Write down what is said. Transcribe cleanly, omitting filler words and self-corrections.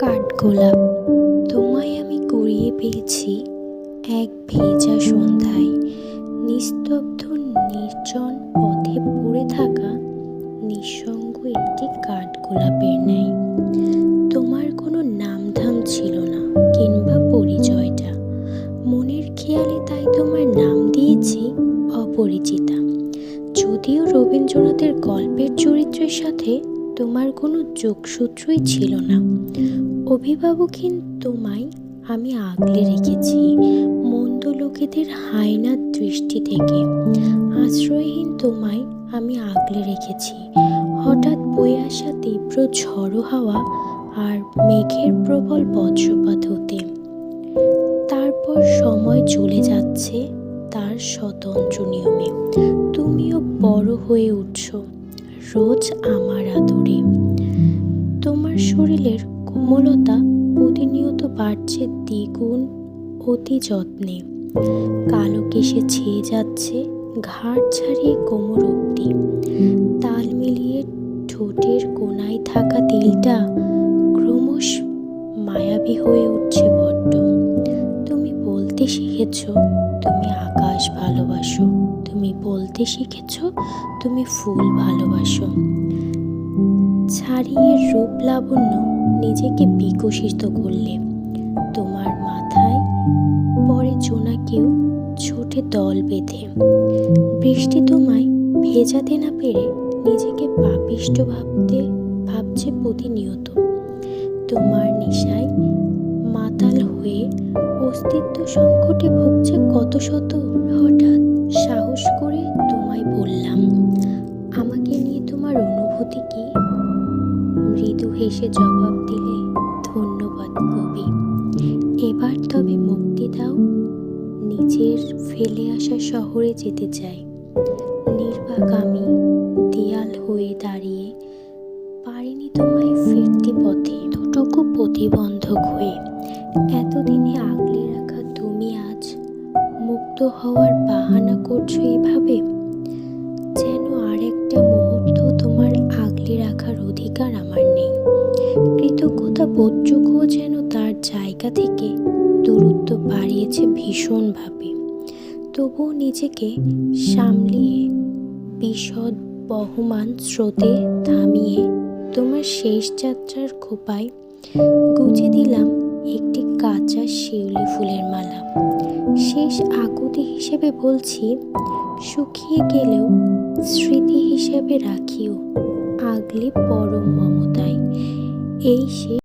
কাঠগোলাপ। তোমায় আমি কুড়িয়ে পেয়েছি এক ভেজা সন্ধ্যায়, নিস্তব্ধ নির্জন পথে পড়ে থাকা নিঃসঙ্গ একটি কাঠগোলাপের ন্যায়। তোমার কোনো নামধাম ছিল না কিংবা পরিচয়টা, মনের খেয়ালে তাই তোমার নাম দিয়েছি অপরিচিতা। যদিও রবীন্দ্রনাথের গল্পের চরিত্রের সাথে তোমার কোনো যোগসূত্রই ছিল না। অভিভাবকহীন তোমায় আমি আগলে রেখেছি মন্দ লোকেদের হায়নার দৃষ্টি থেকে। আশ্রয়হীন তোমায় আমি আগলে রেখেছি হঠাৎ বয়ে আসা তীব্র ঝড়ো হাওয়া আর মেঘের প্রবল বজ্রপাত হতে। তারপর সময় চলে যাচ্ছে তার স্বতন্ত্র নিয়মে। তুমিও বড় হয়ে উঠছ রোজ আমার আদরে। তোমার শরীরের কোমলতা প্রতিনিয়ত বাড়ছে দ্বিগুণ অতি যত্নে। কালো কেশে ছেয়ে যাচ্ছে ঘাড় ছাড়িয়ে কোমর অবধি। তাল মিলিয়ে ঠোঁটের কোণায় থাকা তিলটা ক্রমশ মায়াবী হয়ে উঠছে বড্ড। তুমি বলতে শিখেছ তুমি আকাশ ভালোবাসো, তুমি বলতে শিখেছ তুমি ফুল ভালোবাসো। ছাড়িয়ে রূপ লাবণ্য নিজেকে বিকশিত করলে। তোমার মাথায় পরে জোনাকেও ছোটে দল বেঁধে। বৃষ্টি তোমায় ভেজাতে না পেরে নিজেকে পাপিষ্ঠ ভাবছে প্রতিনিয়ত। তোমার নেশায় মাতাল হয়ে অস্তিত্ব সংকটে ভুগছে কত শত। হঠাৎ সাহস করে তোমায় বললাম, আমাকে নিয়ে তোমার অনুভূতি কি? মৃদু হেসে জবাব দিলে, ধন্যবাদ কবি। এবার তবে মুক্তি দাও। নিজের ফেলে আসা শহরে যেতে চাই। নির্বাক আমি দেয়াল হয়ে দাঁড়িয়ে পারিনি তোমায় ফিরতি পথে, দুটুকু প্রতিবন্ধক হয়ে। এতদিনে আগলে রাখা তুমি আজ মুক্ত হওয়ার বাহানা করছো এভাবে, যেন আর একটা মুহূর্ত তোমার আগলে রাখার অধিকার আমার নেই। কৃতজ্ঞতা বোধটুকুও যেন তার জায়গা থেকে দূরত্ব বাড়িয়েছে ভীষণভাবে। তবুও নিজেকে সামলিয়ে বিশদ বহমান স্রোতে থামিয়ে তোমার শেষ যাত্রার খোপায় গুজে দিলাম একটি কাঁচা শিউলি ফুলের মালা। শেষ আকুতি হিসেবে বলছি, শুকিয়ে গেলেও স্মৃতি হিসেবে রাখিও আগলে পরম মমতায়। এই